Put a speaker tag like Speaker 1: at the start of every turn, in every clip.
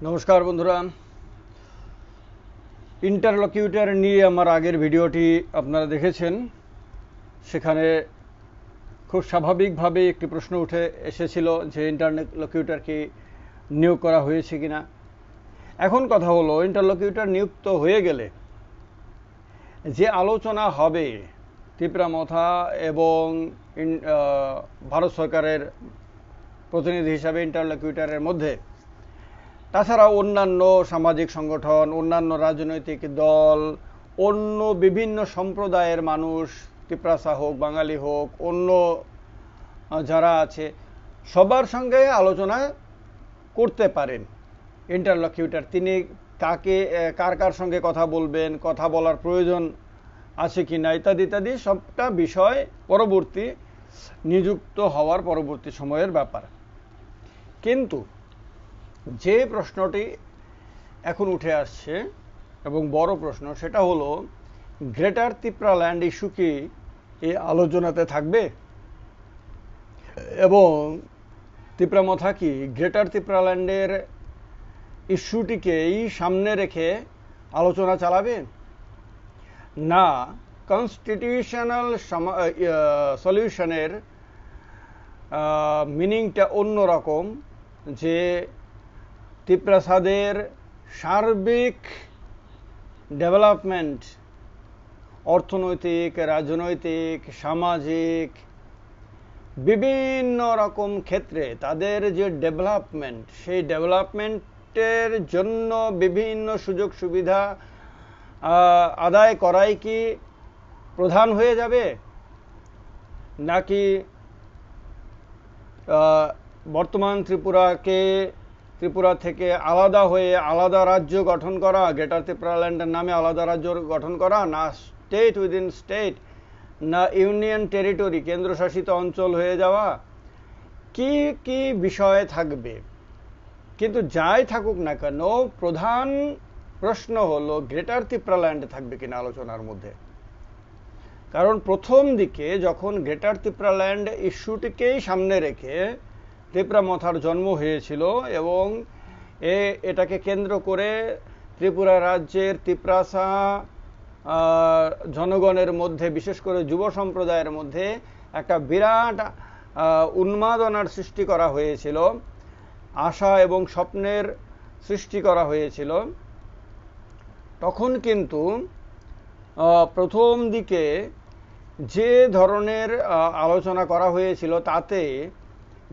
Speaker 1: নমস্কার বন্ধুরা, ইন্টারলকিউটর নিয়ে আমার আগের ভিডিওটি আপনারা দেখেছেন। সেখানে খুব স্বাভাবিকভাবে একটি প্রশ্ন উঠে এসেছিল যে ইন্টারলকিউটর কি নিয়োগ করা হয়েছে কিনা। এখন কথা হলো, ইন্টারলকিউটর নিযুক্ত হয়ে গেলে যে আলোচনা হবে তিপ্রামথা এবং ভারত সরকারের প্রতিনিধি হিসাবে ইন্টারলকিউটরের মধ্যে, তাছাড়া অন্যান্য সামাজিক সংগঠন, অন্যান্য রাজনৈতিক দল, অন্য বিভিন্ন সম্প্রদায়ের মানুষ, তিপ্রাসা হোক, বাঙালি হোক, অন্য যারা আছে, সবার সঙ্গে আলোচনা করতে পারেন ইন্টারলকিউটর। তিনি কার কার সঙ্গে কথা বলবেন, কথা বলার প্রয়োজন আছে কি না, ইত্যাদি ইত্যাদি সবটা বিষয় পরবর্তী নিযুক্ত হওয়ার পরবর্তী সময়ের ব্যাপার। কিন্তু যে প্রশ্নটি এখন উঠে আসছে এবং বড় প্রশ্ন, সেটা হলো গ্রেটার ত্রিপুরাল্যান্ড ইস্যু কি এই আলোচনাতে থাকবে এবং তিপ্রামথা কি গ্রেটার ত্রিপুরাল্যান্ডের ইস্যুটিকেই সামনে রেখে আলোচনা চালাবে, না কনস্টিটিউশনাল সলিউশনের মিনিংটা অন্যরকম, যে তিপ্রাসাদের সার্বিক ডেভেলপমেন্ট, অর্থনৈতিক, রাজনৈতিক, সামাজিক বিভিন্ন রকম ক্ষেত্রে তাদের যে ডেভেলপমেন্ট, সেই ডেভেলপমেন্টের জন্য বিভিন্ন সুযোগ সুবিধা আদায় করাই কি প্রধান হয়ে যাবে, নাকি বর্তমান ত্রিপুরা থেকে আলাদা হয়ে আলাদা রাজ্য গঠন করা, গ্রেটার ত্রিপুরাল্যান্ডের নামে আলাদা রাজ্য গঠন করা, না স্টেট উইদিন স্টেট, না ইউনিয়ন টেরিটরি, কেন্দ্রশাসিত অঞ্চল হয়ে যাওয়া, কি কি বিষয় থাকবে। কিন্তু যাই থাকুক না কেন, প্রধান প্রশ্ন হলো গ্রেটার ত্রিপুরাল্যান্ড থাকবে কিনা আলোচনার মধ্যে। কারণ প্রথম দিকে যখন গ্রেটার ত্রিপুরাল্যান্ড ইস্যুটিকেই সামনে রেখে তিপ্রামথার জন্ম হয়েছিল এবং এটাকে কেন্দ্র করে ত্রিপুরা রাজ্যের তিপ্রাসা জনগণের মধ্যে, বিশেষ করে যুব সম্প্রদায়ের মধ্যে একটা বিরাট উন্মাদনার সৃষ্টি করা হয়েছিল, আশা এবং স্বপ্নের সৃষ্টি করা হয়েছিল, তখন কিন্তু প্রথম দিকে যে ধরনের আলোচনা করা হয়েছিল তাতে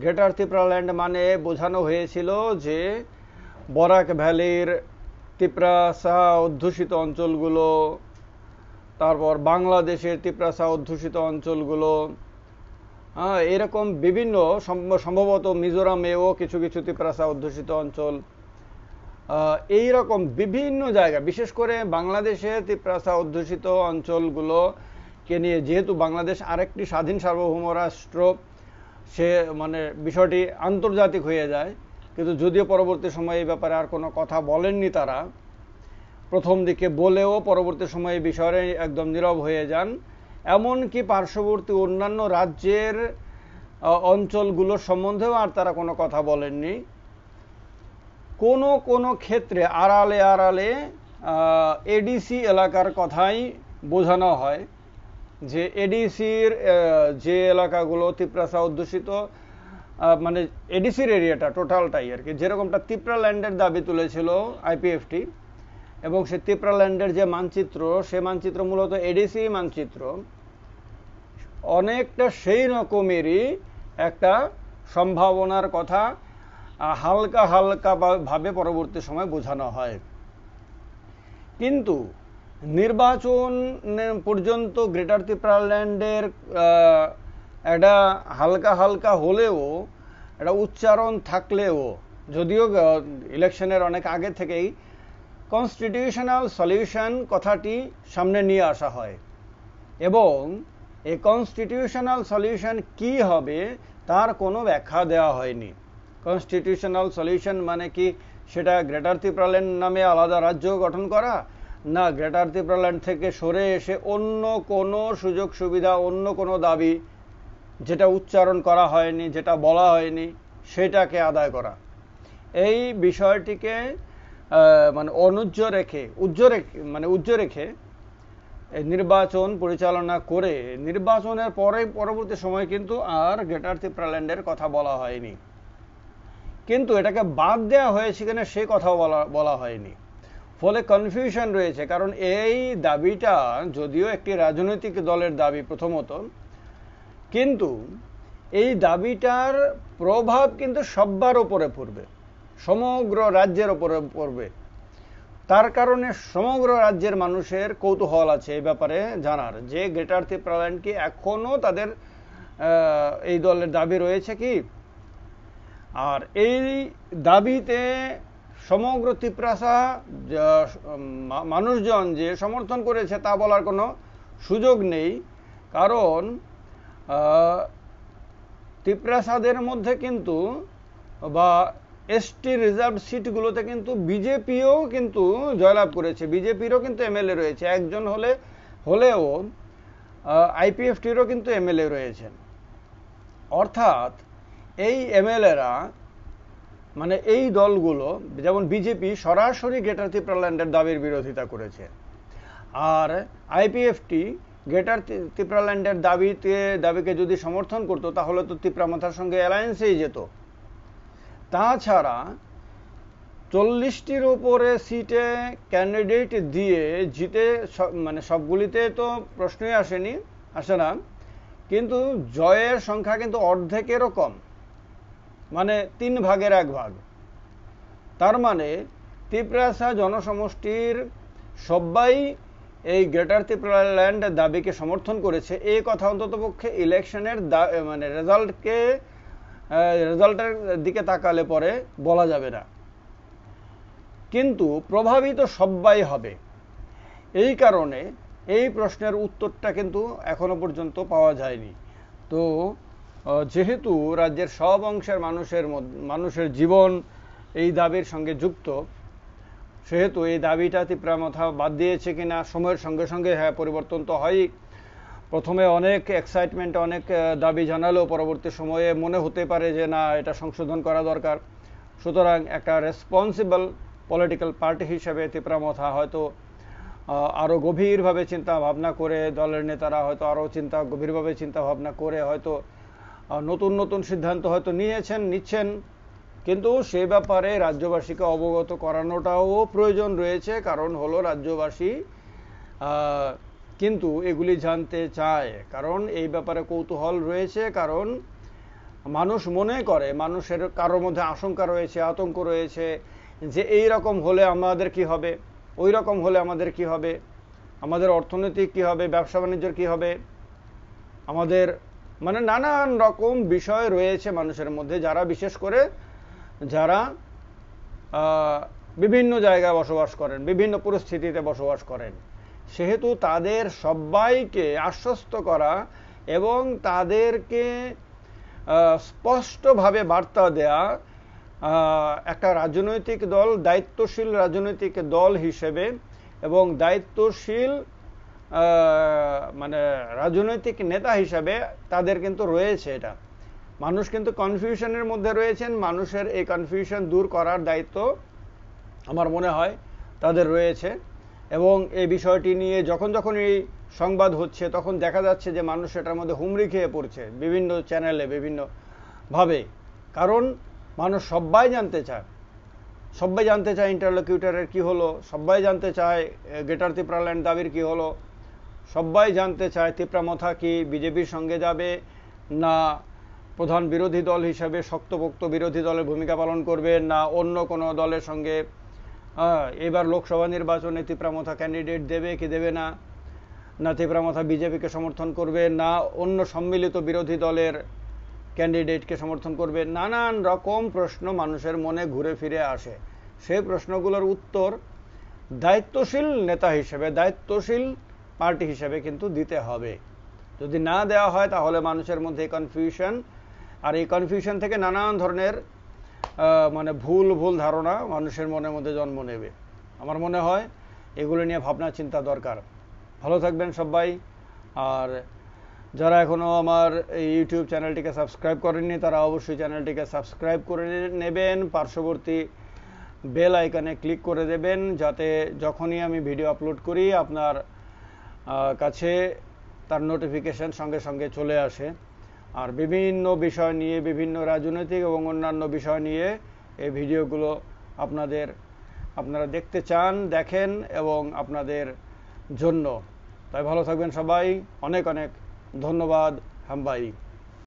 Speaker 1: গ্রেটার ত্রিপুরাল্যান্ড মানে বোঝানো হয়েছিল যে বরাক ভ্যালির তিপ্রাসা অধ্যুষিত অঞ্চলগুলো, তারপর বাংলাদেশের তিপ্রাসা অধ্যুষিত অঞ্চলগুলো, এরকম বিভিন্ন, সম্ভবত মিজোরামেও কিছু কিছু তিপ্রাসা অধ্যুষিত অঞ্চল, এইরকম বিভিন্ন জায়গা, বিশেষ করে বাংলাদেশে তিপ্রাসা অধ্যুষিত অঞ্চলগুলোকে নিয়ে, যেহেতু বাংলাদেশ আরেকটি স্বাধীন সার্বভৌম রাষ্ট্র, সে মানে বিষয়টি আন্তর্জাতিক হয়ে যায়। কিন্তু যদিও পরবর্তী সময়ে এই ব্যাপারে আর কোনো কথা বলেননি তারা, প্রথম দিকে বলেও পরবর্তী সময়ে এই বিষয়ে একদম নীরব হয়ে যান। এমনকি পার্শ্ববর্তী অন্যান্য রাজ্যের অঞ্চলগুলোর সম্বন্ধেও আর তারা কোনো কথা বলেননি। কোনো ক্ষেত্রে আড়ালে আড়ালে এডিসি এলাকার কথাই বোঝানো হয়, যে এডিসির যে এলাকাগুলো তিপ্রাসা অধ্যুষিত, মানে এডিসির এরিয়াটা টোটালটাই আর কি, যেরকমটা তিপ্রাল্যান্ডের দাবি তুলেছিল আইপিএফটি, এবং সে তিপ্রাল্যান্ডের যে মানচিত্র, সে মানচিত্র মূলত এডিসি মানচিত্র, অনেকটা সেই রকমেরই একটা সম্ভাবনার কথা হালকা হালকা ভাবে পরবর্তী সময় বোঝানো হয়। কিন্তু নির্বাচন পর্যন্ত গ্রেটার ত্রিপুরাল্যান্ডের একটা হালকা হালকা হলেও একটা উচ্চারণ থাকলেও, যদিও ইলেকশনের অনেক আগে থেকেই কনস্টিটিউশনাল সলিউশন কথাটি সামনে নিয়ে আসা হয়, এবং এই কনস্টিটিউশনাল সলিউশন কি হবে তার কোনো ব্যাখ্যা দেওয়া হয়নি। কনস্টিটিউশনাল সলিউশন মানে কি, সেটা গ্রেটার ত্রিপুরাল্যান্ড নামে আলাদা রাজ্য গঠন করা, না গ্রেটার ত্রিপুরাল্যান্ড থেকে সরে এসে অন্য কোনো সুযোগ সুবিধা, অন্য কোনো দাবি যেটা উচ্চারণ করা হয়নি, যেটা বলা হয়নি, সেটাকে আদায় করা। এই বিষয়টিকে মানে উজ্জ্ব রেখে নির্বাচন পরিচালনা করে নির্বাচনের পরবর্তী সময় কিন্তু আর গ্রেটার ত্রিপুরাল্যান্ডের কথা বলা হয়নি, কিন্তু এটাকে বাদ দেওয়া হয়েছে কিনা সে কথাও বলা হয়নি। ফলে কনফিউশন রয়েছে, কারণ এই দাবিটা যদিও একটি রাজনৈতিক দলের দাবি প্রথমত, কিন্তু এই দাবিটার প্রভাব কিন্তু সবার উপরে পড়বে, সমগ্র রাজ্যের উপরে পড়বে। তার কারণে সমগ্র রাজ্যের মানুষের কৌতূহল আছে এই ব্যাপারে জানার যে গ্রেটার ত্রিপুরাল্যান্ড কি এখনো তাদের এই দলের দাবি রয়েছে কি। আর এই দাবিতে সমগ্র ত্রিপুরাসা মানুষজন যে সমর্থন করেছে তা বলার কোনো সুযোগ নেই, কারণ ত্রিপুরাসাদের মধ্যে কিন্তু বা এসটি রিজার্ভ সিটগুলোতে কিন্তু বিজেপিও কিন্তু জয়লাভ করেছে, বিজেপিরও কিন্তু এমএলএ রয়েছে, একজন হলেও আইপিএফটিরও কিন্তু এমএলএ রয়েছেন। অর্থাৎ এই এমএলএরা মানে এই দলগুলো যেমন বিজেপি সরাসরি গ্রেটার ত্রিপুরাল্যান্ডের দাবির বিরোধিতা করেছে, আর আইপিএফটি গ্রেটার ত্রিপুরাল্যান্ডের দাবিকে যদি সমর্থন করতো তাহলে তো ত্রিপুরামাথার সঙ্গে অ্যালায়েন্সেই যেত। তাছাড়া 40টির উপরে সিটে ক্যান্ডিডেট দিয়ে জিতে মানে সবগুলিতে তো প্রশ্নই আসে না, কিন্তু জয়ের সংখ্যা কিন্তু অর্ধেকেরও কম, মানে 3 ভাগের 1 ভাগ। তার মানে ত্রিপুরাসা জনসমষ্টির সবাই এই গ্রেটার ত্রিপুরাল্যান্ড দাবিকে সমর্থন করেছে, এই কথা অন্ততপক্ষে ইলেকশনের মানে রেজাল্টের দিকে তাকালে পরে বলা যাবে না, কিন্তু প্রভাবিত সবাই হবে। এই কারণে এই প্রশ্নের উত্তরটা কিন্তু এখনো পর্যন্ত পাওয়া যায়নি। তো যেহেতু রাজ্যের সব অংশের মানুষের জীবন এই দাবির সঙ্গে যুক্ত, সেহেতু এই দাবিটা ত্রিপুরামাথা বাদ দিয়েছে কিনা সময়ের সঙ্গে সঙ্গে হ্যাঁ পরিবর্তন তো হয়ই। প্রথমে অনেক এক্সাইটমেন্ট, অনেক দাবি জানালেও পরবর্তী সময়ে মনে হতে পারে যে না, এটা সংশোধন করা দরকার। সুতরাং একটা রেসপন্সিবল পলিটিক্যাল পার্টি হিসেবে ত্রিপুরামাথা হয়তো আরও গভীরভাবে চিন্তা ভাবনা করে, দলের নেতারা হয়তো আরও গভীরভাবে চিন্তা ভাবনা করে হয়তো নতুন সিদ্ধান্ত হয়তো নিচ্ছেন, কিন্তু সে ব্যাপারে রাজ্যবাসীকে অবগত করানোটাও প্রয়োজন রয়েছে। কারণ হলো রাজ্যবাসী কিন্তু এগুলি জানতে চায়, কারণ এই ব্যাপারে কৌতূহল রয়েছে, কারণ মানুষ মনে করে, মানুষের কারোর মধ্যে আশঙ্কা রয়েছে, আতঙ্ক রয়েছে যে এই রকম হলে আমাদের কি হবে, ওই রকম হলে আমাদের কি হবে, আমাদের অর্থনৈতিক কি হবে, ব্যবসা বাণিজ্যের কি হবে, আমাদের মানে নানান রকম বিষয় রয়েছে মানুষের মধ্যে, বিশেষ করে যারা বিভিন্ন জায়গায় বসবাস করেন, বিভিন্ন পরিস্থিতিতে বসবাস করেন। সেহেতু তাদের সবাইকে আশ্বস্ত করা এবং তাদেরকে স্পষ্টভাবে বার্তা দেয়া একটা রাজনৈতিক দল, দায়িত্বশীল রাজনৈতিক দল হিসেবে এবং দায়িত্বশীল মানে রাজনৈতিক নেতা হিসাবে তাদের কিন্তু রয়েছে। এটা মানুষ কিন্তু কনফিউশনের মধ্যে রয়েছেন, মানুষের এই কনফিউশন দূর করার দায়িত্ব আমার মনে হয় তাদের রয়েছে। এবং এই বিষয়টি নিয়ে যখন এই সংবাদ হচ্ছে তখন দেখা যাচ্ছে যে মানুষ এটার মধ্যে হুমড়ি খেয়ে পড়ছে বিভিন্ন চ্যানেলে বিভিন্নভাবে, কারণ মানুষ সবাই জানতে চায় ইন্টারলকিউটরের কি হলো, সবাই জানতে চায় গ্রেটার ত্রিপুরাল্যান্ড দাবির কি হলো, সবাই জানতে চায় ত্রিপুরামাথা কি বিজেপির সঙ্গে যাবে না প্রধান বিরোধী দল হিসাবে শক্তপোক্ত বিরোধী দলের ভূমিকা পালন করবে, না অন্য কোনো দলের সঙ্গে এবার লোকসভা নির্বাচনে ত্রিপুরামাথা ক্যান্ডিডেট দেবে কি দেবে না, না ত্রিপুরামাথা বিজেপিকে সমর্থন করবে না অন্য সম্মিলিত বিরোধী দলের ক্যান্ডিডেটকে সমর্থন করবে। নানান রকম প্রশ্ন মানুষের মনে ঘুরে ফিরে আসে। সেই প্রশ্নগুলোর উত্তর দায়িত্বশীল নেতা হিসেবে, দায়িত্বশীল পার্টি হিসেবে কিন্তু দিতে হবে। যদি না দেওয়া হয় তাহলে মানুষের মধ্যে কনফিউশন, আর এই কনফিউশন থেকে নানান ধরনের মানে ভুল ধারণা মানুষের মনের মধ্যে জন্ম নেবে। আমার মনে হয় এগুলো নিয়ে ভাবনা চিন্তা দরকার। ভালো থাকবেন সবাই, আর যারা এখনও আমার এই ইউটিউব চ্যানেলটিকে সাবস্ক্রাইব করেননি তারা অবশ্যই চ্যানেলটিকে সাবস্ক্রাইব করে নেবেন, পার্শ্ববর্তী বেল আইকনে ক্লিক করে দেবেন, যাতে যখনই আমি ভিডিও আপলোড করি আপনার কাছে তার নোটিফিকেশন সঙ্গে সঙ্গে চলে আসে। আর বিভিন্ন বিষয় নিয়ে, বিভিন্ন রাজনৈতিক এবং অন্যান্য বিষয় নিয়ে এই ভিডিওগুলো আপনারা দেখতে চান, দেখেন এবং আপনাদের জন্য। তাই ভালো থাকবেন সবাই, অনেক অনেক ধন্যবাদ। হামবাই।